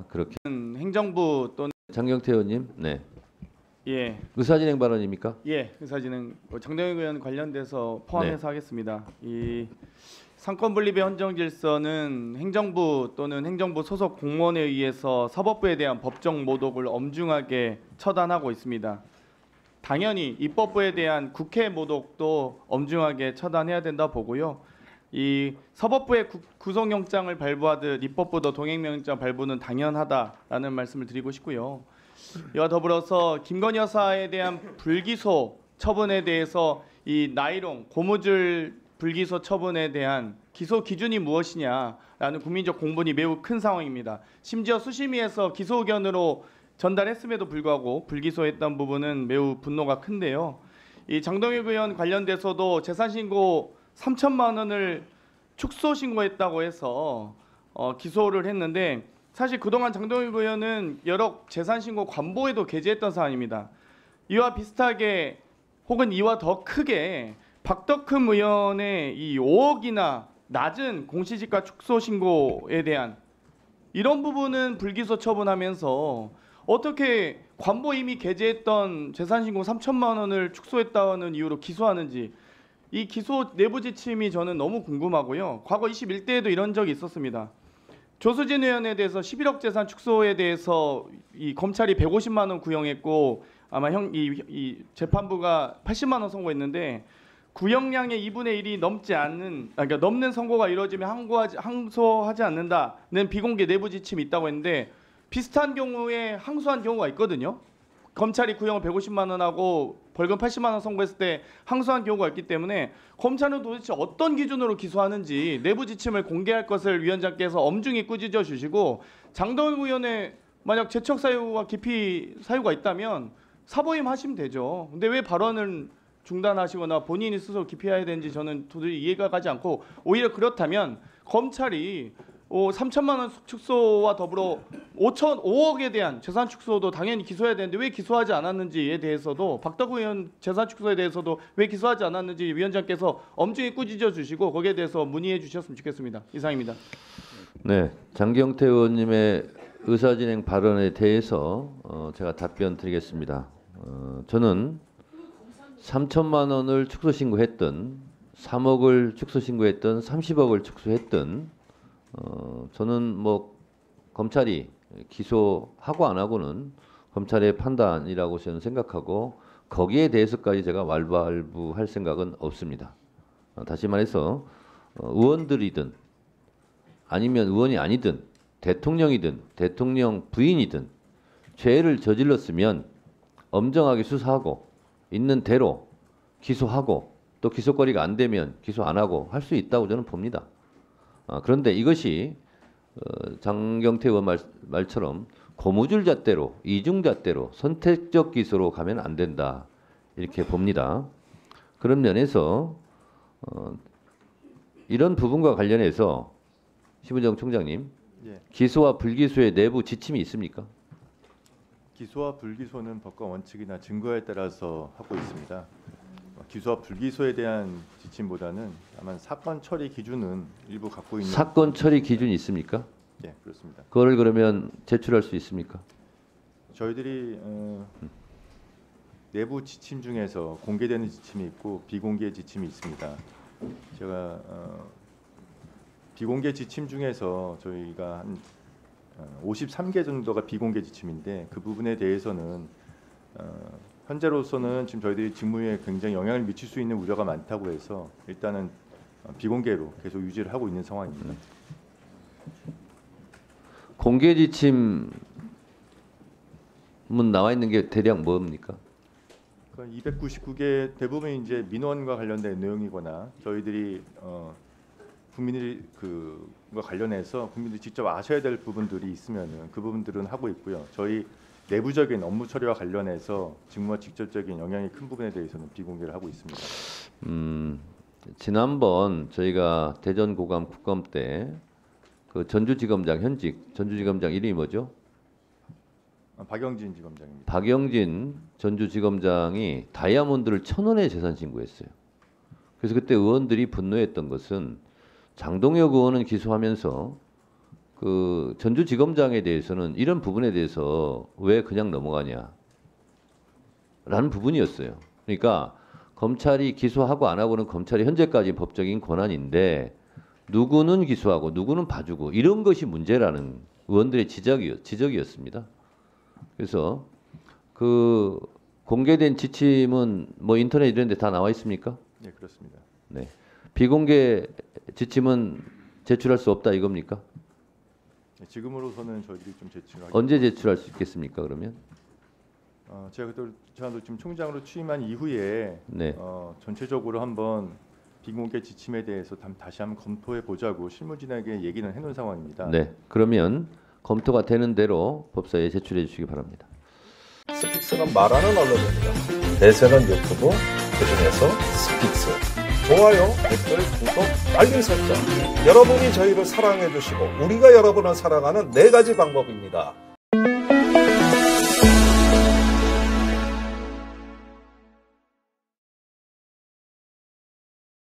그렇게 행정부 또는 장경태 의원님, 네. 예, 의사진행 발언입니까? 예, 의사진행 정동영 의원 관련돼서 포함해서 하겠습니다. 이 상권 분립의 헌정 질서는 행정부 또는 행정부 소속 공무원에 의해서 사법부에 대한 법정 모독을 엄중하게 처단하고 있습니다. 당연히 입법부에 대한 국회 모독도 엄중하게 처단해야 된다 보고요. 이 사법부의 구속영장을 발부하듯 입법부도 동행명령 발부는 당연하다라는 말씀을 드리고 싶고요. 이와 더불어서 김건희 여사에 대한 불기소 처분에 대해서 이 나이롱 고무줄 불기소 처분에 대한 기소 기준이 무엇이냐라는 국민적 공분이 매우 큰 상황입니다. 심지어 수심위에서 기소 의견으로 전달했음에도 불구하고 불기소했던 부분은 매우 분노가 큰데요. 이 장동혁 의원 관련돼서도 재산신고 3천만 원을 축소 신고했다고 해서 기소를 했는데 사실 그동안 장동혁 의원은 여러 재산신고 관보에도 게재했던 사안입니다. 이와 비슷하게 혹은 이와 더 크게 박덕흠 의원의 이 5억이나 낮은 공시지가 축소 신고에 대한 이런 부분은 불기소 처분하면서 어떻게 관보 이미 게재했던 재산신고 3천만 원을 축소했다는 이유로 기소하는지 이 기소 내부 지침이 저는 너무 궁금하고요. 과거 21대에도 이런 적이 있었습니다. 조수진 의원에 대해서 11억 재산 축소에 대해서 이 검찰이 150만 원 구형했고 아마 이 재판부가 80만 원 선고했는데 구형량의 2분의 1이 넘지 않는 그러니까 넘는 선고가 이루어지면 항소하지 않는다는 비공개 내부 지침이 있다고 했는데 비슷한 경우에 항소한 경우가 있거든요. 검찰이 구형을 150만 원하고 벌금 80만 원 선고했을 때 항소한 경우가 있기 때문에 검찰은 도대체 어떤 기준으로 기소하는지 내부 지침을 공개할 것을 위원장께서 엄중히 꾸짖어 주시고 장동혁 의원의 만약 재척 사유와 기피 사유가 있다면 사보임 하시면 되죠. 근데 왜 발언을 중단하시거나 본인이 스스로 기피해야 되는지 저는 도저히 이해가 가지 않고 오히려 그렇다면 검찰이 3천만 원 축소와 더불어 5억에 대한 재산 축소도 당연히 기소해야 되는데 왜 기소하지 않았는지에 대해서도 박덕흠 의원 재산 축소에 대해서도 왜 기소하지 않았는지 위원장께서 엄중히 꾸짖어 주시고 거기에 대해서 문의해 주셨으면 좋겠습니다. 이상입니다. 네, 장경태 의원님의 의사진행 발언에 대해서 제가 답변 드리겠습니다. 저는 3천만 원을 축소 신고했던 3억을 축소 신고했던 30억을 축소했던 저는 뭐 검찰이 기소하고 안 하고는 검찰의 판단이라고 저는 생각하고 거기에 대해서까지 제가 왈부할 생각은 없습니다. 다시 말해서 의원들이든 아니면 의원이 아니든 대통령이든 대통령 부인이든 죄를 저질렀으면 엄정하게 수사하고 있는 대로 기소하고 또 기소거리가 안 되면 기소 안 하고 할 수 있다고 저는 봅니다. 그런데 이것이 장경태 의원 말처럼 고무줄 잣대로 이중 잣대로 선택적 기소로 가면 안 된다 이렇게 봅니다. 그런 면에서 이런 부분과 관련해서 심은정 총장님, 예. 기소와 불기소의 내부 지침이 있습니까? 기소와 불기소는 법과 원칙이나 증거에 따라서 하고 있습니다. 기소와 불기소에 대한 지침보다는 다만 사건 처리 기준은 일부 갖고 있는. 사건 처리 기준이 있습니까? 네, 그렇습니다. 그거를 그러면 제출할 수 있습니까? 저희들이 내부 지침 중에서 공개되는 지침이 있고 비공개 지침이 있습니다. 제가 비공개 지침 중에서 저희가 한 53개 정도가 비공개 지침인데 그 부분에 대해서는 현재로서는 지금 저희들이 직무에 굉장히 영향을 미칠 수 있는 우려가 많다고 해서 일단은 비공개로 계속 유지를 하고 있는 상황입니다. 공개 지침은 나와 있는 게 대략 뭡니까? 299개 대부분 이제 민원과 관련된 내용이거나 저희들이 국민들이 그과 관련해서 국민들이 직접 아셔야 될 부분들이 있으면은 그 부분들은 하고 있고요. 저희 내부적인 업무 처리와 관련해서 직무와 직접적인 영향이 큰 부분에 대해서는 비공개를 하고 있습니다. 지난번 저희가 대전고감 국감 때 그 전주지검장 현직 전주지검장 이름이 뭐죠? 박영진 지검장입니다. 박영진 전주지검장이 다이아몬드를 1,000원에 재산 신고했어요. 그래서 그때 의원들이 분노했던 것은 장동혁 의원은 기소하면서 그 전주지검장에 대해서는 이런 부분에 대해서 왜 그냥 넘어가냐? 라는 부분이었어요. 그러니까 검찰이 기소하고 안 하고는 검찰이 현재까지 법적인 권한인데 누구는 기소하고 누구는 봐주고 이런 것이 문제라는 의원들의 지적이었습니다. 그래서 그 공개된 지침은 뭐 인터넷 이런 데 다 나와 있습니까? 네, 그렇습니다. 네. 비공개 지침은 제출할 수 없다 이겁니까? 네, 지금으로서는 저희들이 좀 제출하기. 언제 제출할 수 있겠습니까? 그러면? 제가 지금 총장으로 취임한 이후에 네. 전체적으로 한번 비공개 지침에 대해서 다시 한번 검토해 보자고 실무진에게 얘기는 해놓은 상황입니다. 네. 그러면 검토가 되는 대로 법사위에 제출해 주시기 바랍니다. 스픽스는 말하는 언론입니다. 대세는 유튜브, 그중에서 스픽스. 좋아요, 댓글, 구독, 알림 설정. 여러분이 저희를 사랑해 주시고 우리가 여러분을 사랑하는 4가지 방법입니다.